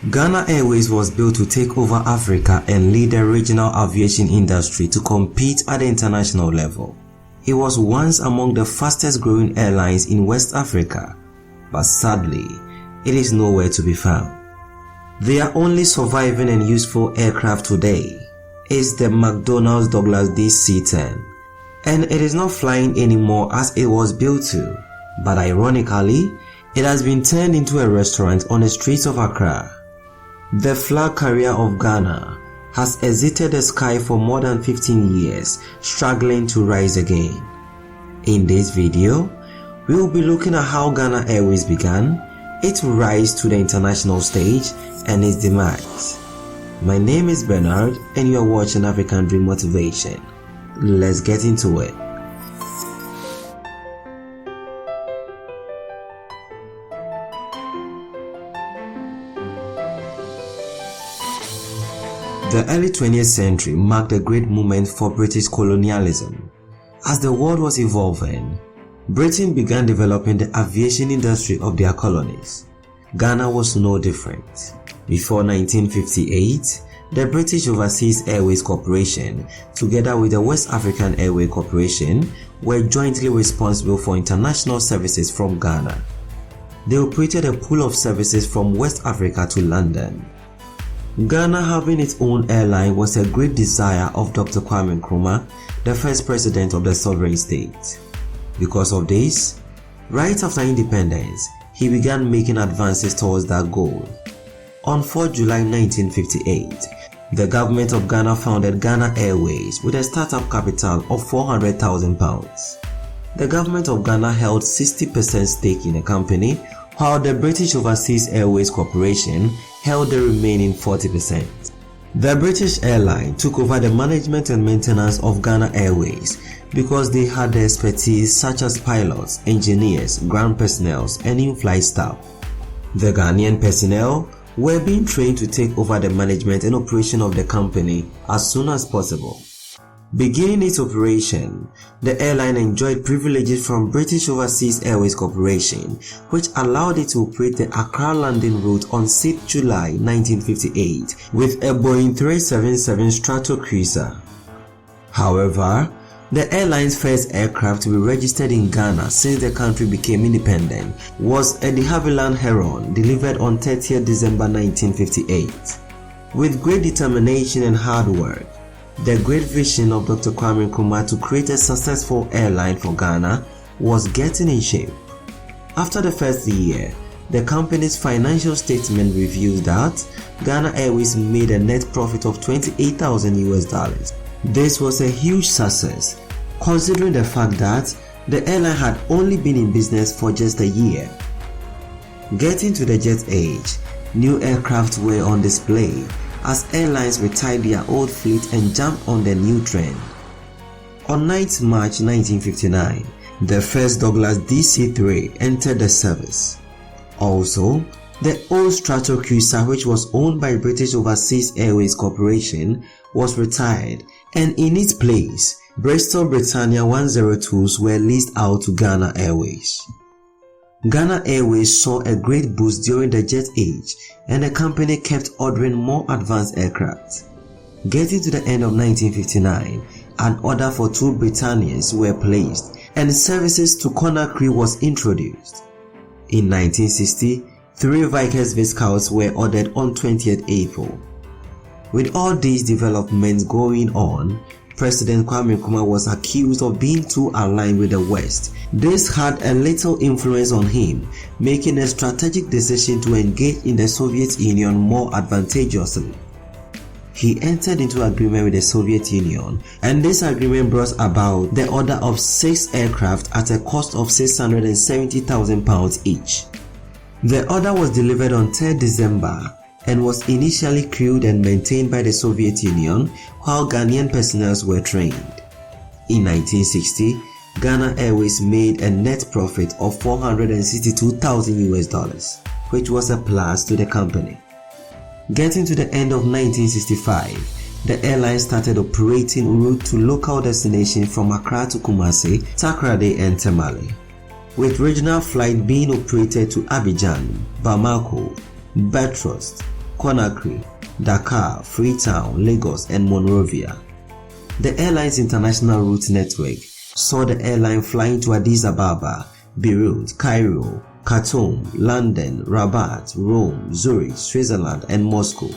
Ghana Airways was built to take over Africa and lead the regional aviation industry to compete at the international level. It was once among the fastest growing airlines in West Africa, but sadly, it is nowhere to be found. Their only surviving and useful aircraft today is the McDonnell's Douglas DC-10, and it is not flying anymore as it was built to, but ironically, it has been turned into a restaurant on the streets of Accra. The flag carrier of Ghana has exited the sky for more than 15 years, struggling to rise again. In this video, we will be looking at how Ghana Airways began, its rise to the international stage, and its demise. My name is Bernard and you are watching African Dream Motivation. Let's get into it. The early 20th century marked a great moment for British colonialism. As the world was evolving, Britain began developing the aviation industry of their colonies. Ghana was no different. Before 1958, the British Overseas Airways Corporation, together with the West African Airway Corporation, were jointly responsible for international services from Ghana. They operated a pool of services from West Africa to London. Ghana having its own airline was a great desire of Dr. Kwame Nkrumah, the first president of the sovereign state. Because of this, right after independence, he began making advances towards that goal. On 4 July 1958, the government of Ghana founded Ghana Airways with a startup capital of £400,000. The government of Ghana held 60% stake in the company, while the British Overseas Airways Corporation held the remaining 40%. The British airline took over the management and maintenance of Ghana Airways because they had the expertise such as pilots, engineers, ground personnel, and in-flight staff. The Ghanaian personnel were being trained to take over the management and operation of the company as soon as possible. Beginning its operation, the airline enjoyed privileges from British Overseas Airways Corporation, which allowed it to operate the Accra-London route on 6 July 1958 with a Boeing 377 Stratocruiser. However, the airline's first aircraft to be registered in Ghana since the country became independent was a de Havilland Heron delivered on 30th December 1958. With great determination and hard work, the great vision of Dr. Kwame Nkrumah to create a successful airline for Ghana was getting in shape. After the first year, the company's financial statement reveals that Ghana Airways made a net profit of $28,000. This was a huge success, considering the fact that the airline had only been in business for just a year. Getting to the jet age, new aircraft were on display as airlines retired their old fleet and jumped on the new trend. On 9th March 1959, the first Douglas DC-3 entered the service. Also, the old Stratocruiser, which was owned by British Overseas Airways Corporation, was retired, and in its place, Bristol Britannia 102s were leased out to Ghana Airways. Ghana Airways saw a great boost during the jet age, and the company kept ordering more advanced aircraft. Getting to the end of 1959, an order for 2 Britannias were placed, and services to Conakry was introduced. In 1960, 3 Vickers Viscouts were ordered on 20th April. With all these developments going on, President Kwame Nkrumah was accused of being too aligned with the West. This had a little influence on him, making a strategic decision to engage in the Soviet Union more advantageously. He entered into agreement with the Soviet Union, and this agreement brought about the order of 6 aircraft at a cost of £670,000 each. The order was delivered on 3rd December and was initially crewed and maintained by the Soviet Union, while Ghanaian personnel were trained. In 1960, Ghana Airways made a net profit of $462,000, which was a plus to the company. Getting to the end of 1965, the airline started operating en route to local destinations from Accra to Kumasi, Takoradi and Tamale, with regional flights being operated to Abidjan, Bamako, Bankrupt, Conakry, Dakar, Freetown, Lagos, and Monrovia. The airline's international route network saw the airline flying to Addis Ababa, Beirut, Cairo, Khartoum, London, Rabat, Rome, Zurich, Switzerland, and Moscow.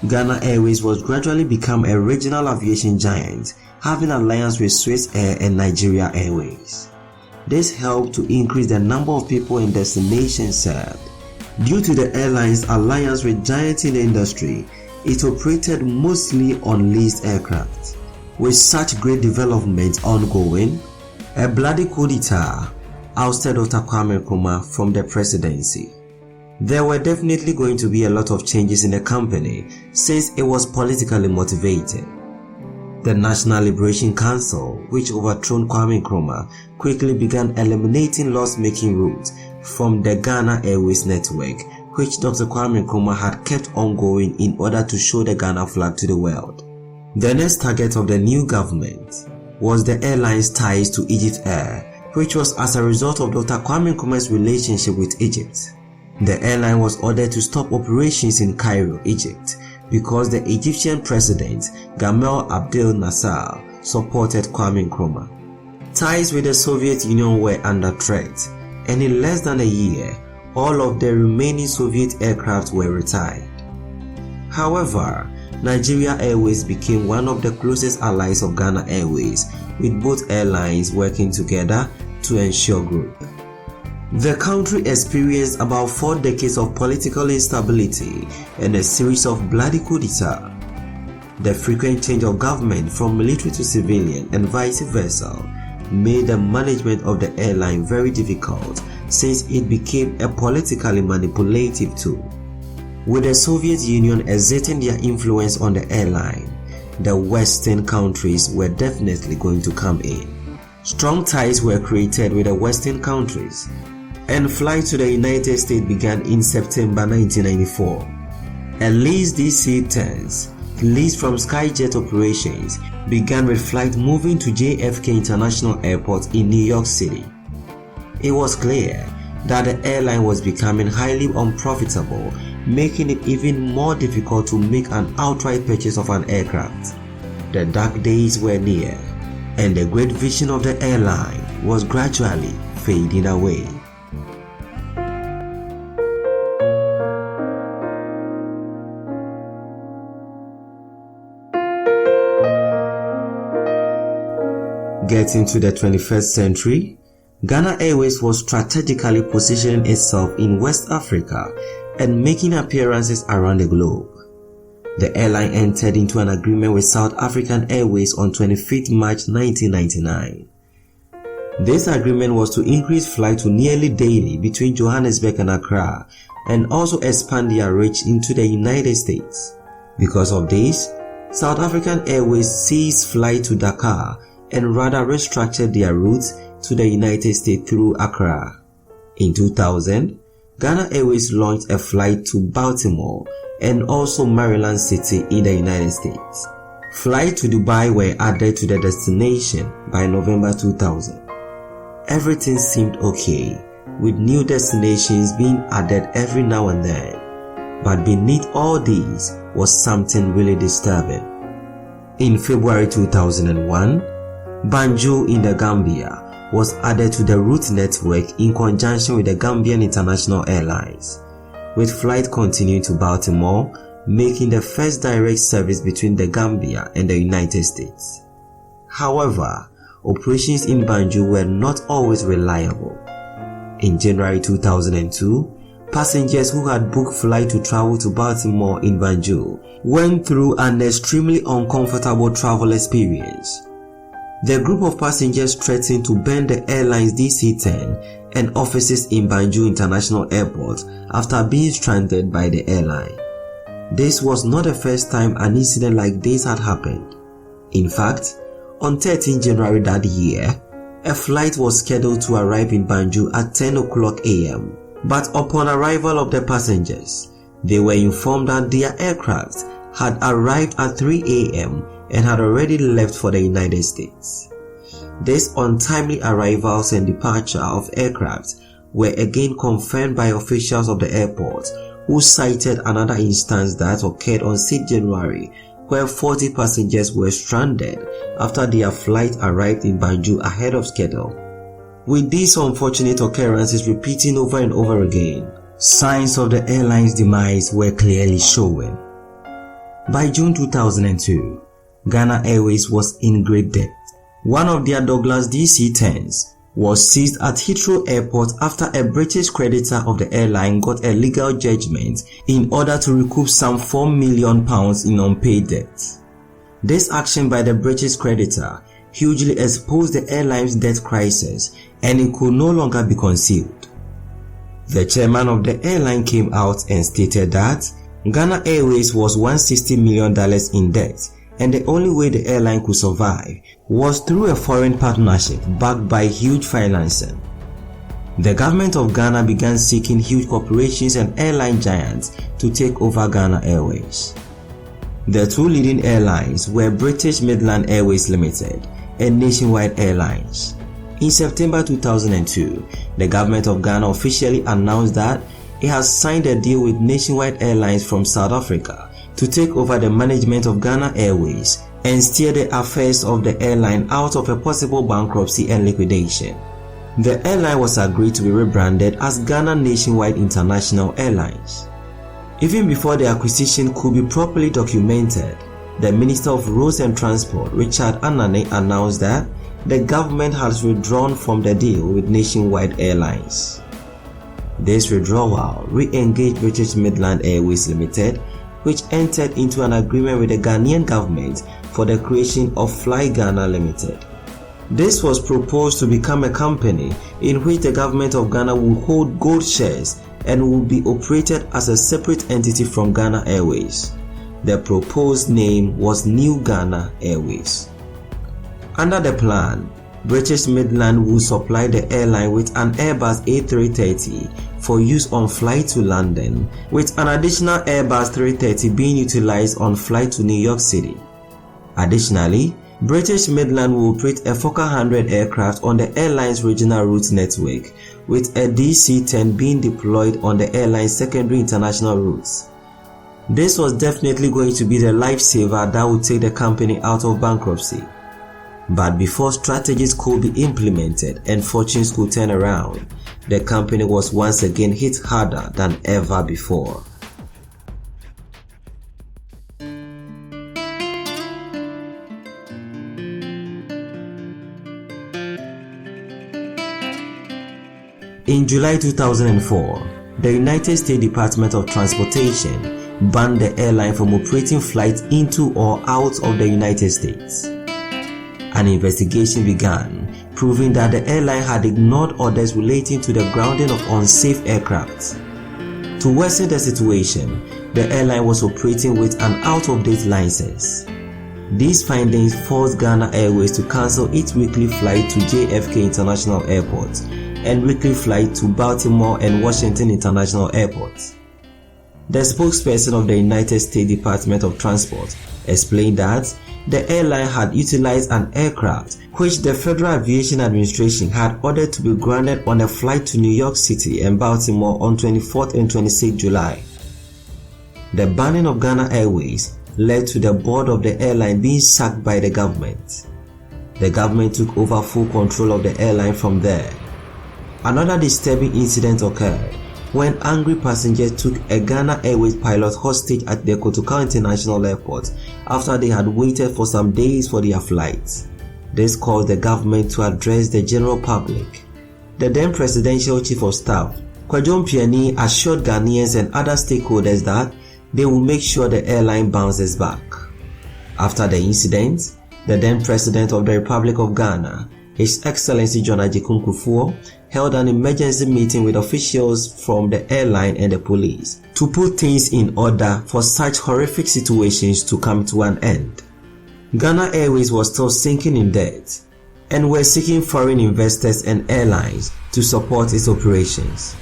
Ghana Airways was gradually become a regional aviation giant, having alliance with Swiss Air and Nigeria Airways. This helped to increase the number of people and destinations served. Due to the airline's alliance with giants in the industry, it operated mostly on leased aircraft. With such great developments ongoing, a bloody coup d'etat ousted Dr. Kwame Nkrumah from the presidency. There were definitely going to be a lot of changes in the company since it was politically motivated. The National Liberation Council, which overthrew Kwame Nkrumah, quickly began eliminating loss-making routes from the Ghana Airways network, which Dr. Kwame Nkrumah had kept ongoing in order to show the Ghana flag to the world. The next target of the new government was the airline's ties to Egypt Air, which was as a result of Dr. Kwame Nkrumah's relationship with Egypt. The airline was ordered to stop operations in Cairo, Egypt, because the Egyptian president Gamal Abdel Nasser supported Kwame Nkrumah. Ties with the Soviet Union were under threat, and in less than a year, all of the remaining Soviet aircraft were retired. However, Nigeria Airways became one of the closest allies of Ghana Airways, with both airlines working together to ensure growth. The country experienced about 4 decades of political instability and a series of bloody coup d'etat. The frequent change of government from military to civilian and vice versa made the management of the airline very difficult since it became a politically manipulative tool. With the Soviet Union exerting their influence on the airline, the Western countries were definitely going to come in. Strong ties were created with the Western countries, and flights to the United States began in September 1994. A leased DC-10s, leased from Skyjet operations, began with flights moving to JFK International Airport in New York City. It was clear that the airline was becoming highly unprofitable, making it even more difficult to make an outright purchase of an aircraft. The dark days were near, and the great vision of the airline was gradually fading away. Getting to the 21st century, Ghana Airways was strategically positioning itself in West Africa and making appearances around the globe. The airline entered into an agreement with South African Airways on 25th March 1999. This agreement was to increase flights to nearly daily between Johannesburg and Accra and also expand their reach into the United States. Because of this, South African Airways ceased flight to Dakar and rather restructured their routes to the United States through Accra. In 2000, Ghana Airways launched a flight to Baltimore and also Maryland City in the United States. Flights to Dubai were added to the destination by November 2000. Everything seemed okay, with new destinations being added every now and then. But beneath all these was something really disturbing. In February 2001, Banjul in the Gambia was added to the route network in conjunction with the Gambian International Airlines, with flight continuing to Baltimore, making the first direct service between the Gambia and the United States. However, operations in Banjul were not always reliable. In January 2002, passengers who had booked flight to travel to Baltimore in Banjul went through an extremely uncomfortable travel experience. The group of passengers threatened to burn the airline's DC-10 and offices in Banjul International Airport after being stranded by the airline. This was not the first time an incident like this had happened. In fact, on 13 January that year, a flight was scheduled to arrive in Banjul at 10 o'clock a.m. But upon arrival of the passengers, they were informed that their aircraft had arrived at 3 a.m. and had already left for the United States. These untimely arrivals and departure of aircraft were again confirmed by officials of the airport, who cited another instance that occurred on 6 January where 40 passengers were stranded after their flight arrived in Banjul ahead of schedule. With these unfortunate occurrences repeating over and over again, signs of the airline's demise were clearly showing. By June 2002, Ghana Airways was in great debt. One of their Douglas DC-10s was seized at Heathrow Airport after a British creditor of the airline got a legal judgment in order to recoup some £4 million in unpaid debt. This action by the British creditor hugely exposed the airline's debt crisis, and it could no longer be concealed. The chairman of the airline came out and stated that Ghana Airways was $160 million in debt, and the only way the airline could survive was through a foreign partnership backed by huge financing. The government of Ghana began seeking huge corporations and airline giants to take over Ghana Airways. The two leading airlines were British Midland Airways Limited and Nationwide Airlines. In September 2002, the government of Ghana officially announced that it has signed a deal with Nationwide Airlines from South Africa to take over the management of Ghana Airways and steer the affairs of the airline out of a possible bankruptcy and liquidation. The airline was agreed to be rebranded as Ghana Nationwide International Airlines. Even before the acquisition could be properly documented, the Minister of Roads and Transport, Richard Anane, announced that the government has withdrawn from the deal with Nationwide Airlines. This withdrawal re-engaged British Midland Airways Limited, which entered into an agreement with the Ghanaian government for the creation of Fly Ghana Limited. This was proposed to become a company in which the government of Ghana would hold gold shares and would be operated as a separate entity from Ghana Airways. The proposed name was New Ghana Airways. Under the plan, British Midland would supply the airline with an Airbus A330 for use on flight to London, with an additional Airbus 330 being utilized on flight to New York City. Additionally, British Midland will operate a Fokker 100 aircraft on the airline's regional route network, with a DC-10 being deployed on the airline's secondary international routes. This was definitely going to be the lifesaver that would take the company out of bankruptcy. But before strategies could be implemented and fortunes could turn around, the company was once again hit harder than ever before. In July 2004, the United States Department of Transportation banned the airline from operating flights into or out of the United States. An investigation began, proving that the airline had ignored orders relating to the grounding of unsafe aircraft. To worsen the situation, the airline was operating with an out-of-date license. These findings forced Ghana Airways to cancel its weekly flight to JFK International Airport and weekly flight to Baltimore and Washington International Airports. The spokesperson of the United States Department of Transport explained that the airline had utilized an aircraft which the Federal Aviation Administration had ordered to be grounded on a flight to New York City and Baltimore on 24th and 26th July. The banning of Ghana Airways led to the board of the airline being sacked by the government. The government took over full control of the airline from there. Another disturbing incident occurred when angry passengers took a Ghana Airways pilot hostage at the Kotoka International Airport after they had waited for some days for their flight. This caused the government to address the general public. The then Presidential Chief of Staff, Kwadwo Mpiani, assured Ghanaians and other stakeholders that they will make sure the airline bounces back. After the incident, the then President of the Republic of Ghana, His Excellency John Agyekum Kufuor, held an emergency meeting with officials from the airline and the police to put things in order for such horrific situations to come to an end. Ghana Airways was still sinking in debt and were seeking foreign investors and airlines to support its operations.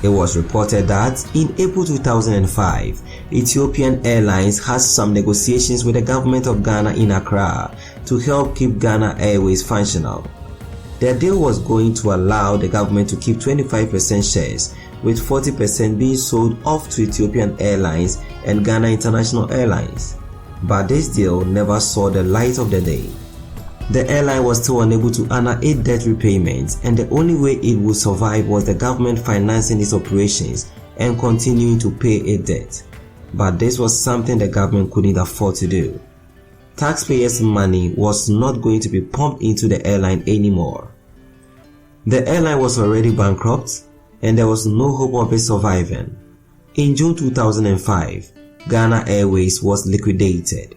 It was reported that in April 2005, Ethiopian Airlines had some negotiations with the government of Ghana in Accra to help keep Ghana Airways functional. The deal was going to allow the government to keep 25% shares with 40% being sold off to Ethiopian Airlines and Ghana International Airlines. But this deal never saw the light of the day. The airline was still unable to honor its debt repayments, and the only way it would survive was the government financing its operations and continuing to pay its debt. But this was something the government couldn't afford to do. Taxpayers' money was not going to be pumped into the airline anymore. The airline was already bankrupt, and there was no hope of it surviving. In June 2005, Ghana Airways was liquidated.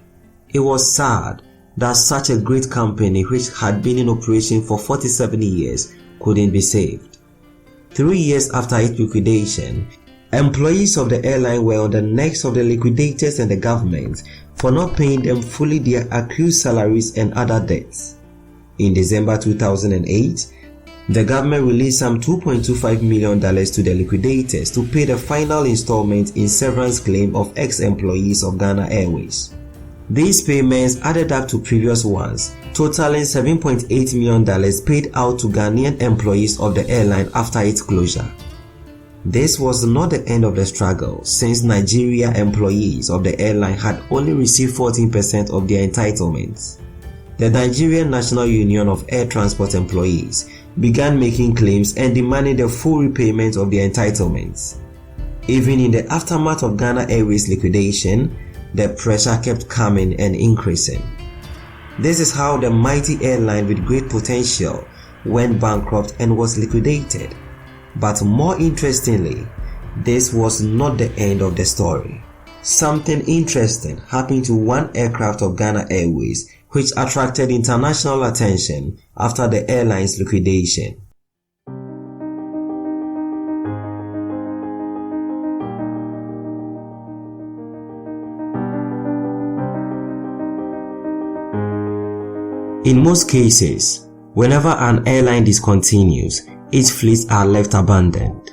It was sad that such a great company which had been in operation for 47 years couldn't be saved. 3 years after its liquidation, employees of the airline were on the necks of the liquidators and the government for not paying them fully their accrued salaries and other debts. In December 2008, the government released some $2.25 million to the liquidators to pay the final installment in severance claim of ex-employees of Ghana Airways. These payments added up to previous ones, totaling $7.8 million paid out to Ghanaian employees of the airline after its closure. This was not the end of the struggle, since Nigeria employees of the airline had only received 14% of their entitlements. The Nigerian National Union of Air Transport Employees began making claims and demanding the full repayment of their entitlements. Even in the aftermath of Ghana Airways liquidation, the pressure kept coming and increasing. This is how the mighty airline with great potential went bankrupt and was liquidated. But more interestingly, this was not the end of the story. Something interesting happened to one aircraft of Ghana Airways which attracted international attention after the airline's liquidation. In most cases, whenever an airline discontinues, its fleets are left abandoned.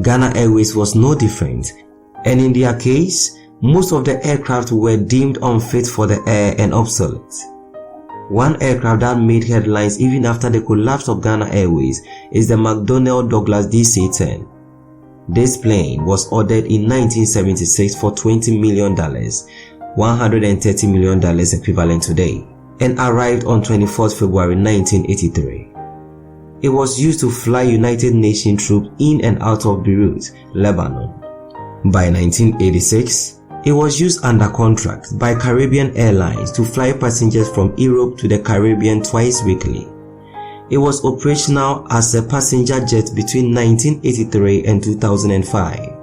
Ghana Airways was no different, and in their case, most of the aircraft were deemed unfit for the air and obsolete. One aircraft that made headlines even after the collapse of Ghana Airways is the McDonnell Douglas DC-10. This plane was ordered in 1976 for $20 million, $130 million equivalent today, and arrived on 24 February 1983. It was used to fly United Nations troops in and out of Beirut, Lebanon. By 1986, it was used under contract by Caribbean Airlines to fly passengers from Europe to the Caribbean twice weekly. It was operational as a passenger jet between 1983 and 2005.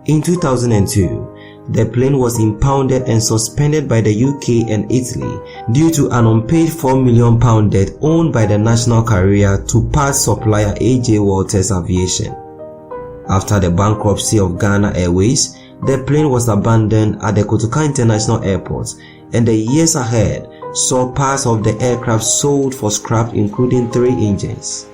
In 2002, the plane was impounded and suspended by the UK and Italy due to an unpaid £4 million debt owned by the national carrier to parts supplier AJ Walters Aviation. After the bankruptcy of Ghana Airways, the plane was abandoned at the Kotoka International Airport, and the years ahead saw parts of the aircraft sold for scrap, including 3 engines.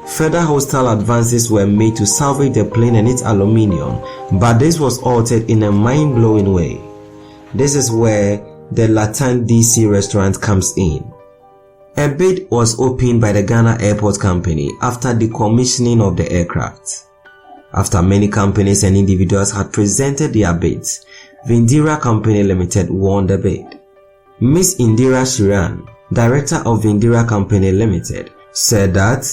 Further hostile advances were made to salvage the plane and its aluminium, but this was altered in a mind-blowing way. This is where the Tante DC restaurant comes in. A bid was opened by the Ghana Airport Company after decommissioning of the aircraft. After many companies and individuals had presented their bids, Vindira Company Limited won the bid. Ms. Indira Shiran, director of Vindira Company Limited, said that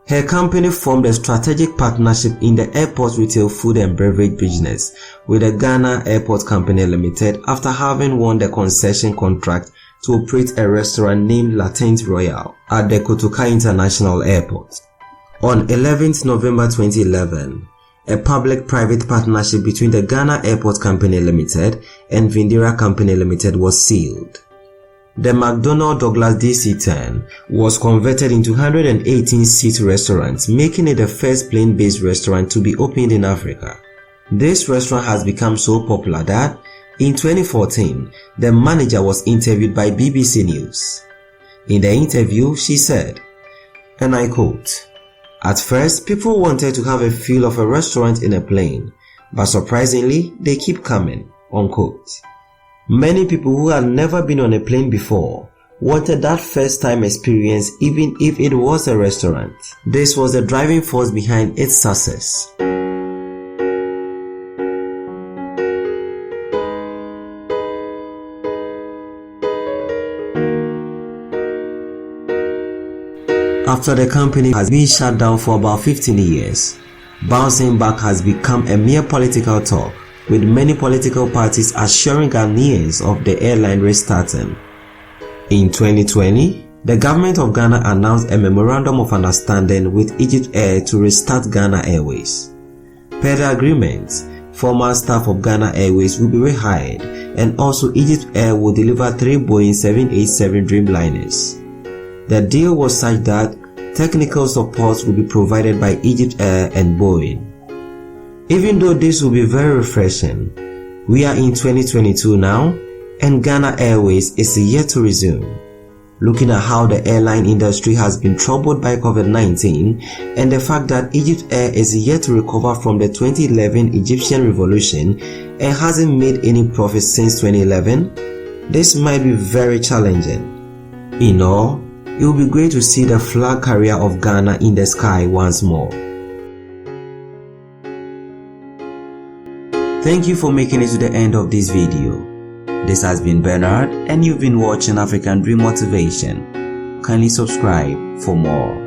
her company formed a strategic partnership in the airport retail food and beverage business with the Ghana Airport Company Limited after having won the concession contract to operate a restaurant named Latent Royal at the Kotoka International Airport. On 11th November 2011, a public-private partnership between the Ghana Airport Company Limited and Vindira Company Limited was sealed. The McDonnell Douglas DC-10 was converted into 118-seat restaurant, making it the first plane-based restaurant to be opened in Africa. This restaurant has become so popular that, in 2014, the manager was interviewed by BBC News. In the interview, she said, and I quote, "At first, people wanted to have a feel of a restaurant in a plane, but surprisingly, they keep coming," unquote. Many people who had never been on a plane before wanted that first-time experience even if it was a restaurant. This was the driving force behind its success. After the company has been shut down for about 15 years, bouncing back has become a mere political talk, with many political parties assuring Ghanaians of the airline restarting. In 2020, the government of Ghana announced a memorandum of understanding with Egypt Air to restart Ghana Airways. Per the agreement, former staff of Ghana Airways will be rehired, and also Egypt Air will deliver 3 Boeing 787 Dreamliners. The deal was such that technical support will be provided by Egypt Air and Boeing. Even though this will be very refreshing, we are in 2022 now, and Ghana Airways is yet to resume. Looking at how the airline industry has been troubled by COVID-19 and the fact that Egypt Air is yet to recover from the 2011 Egyptian revolution and hasn't made any profit since 2011, this might be very challenging. In all, it will be great to see the flag carrier of Ghana in the sky once more. Thank you for making it to the end of this video. This has been Bernard, and you've been watching African Dream Motivation. Kindly subscribe for more.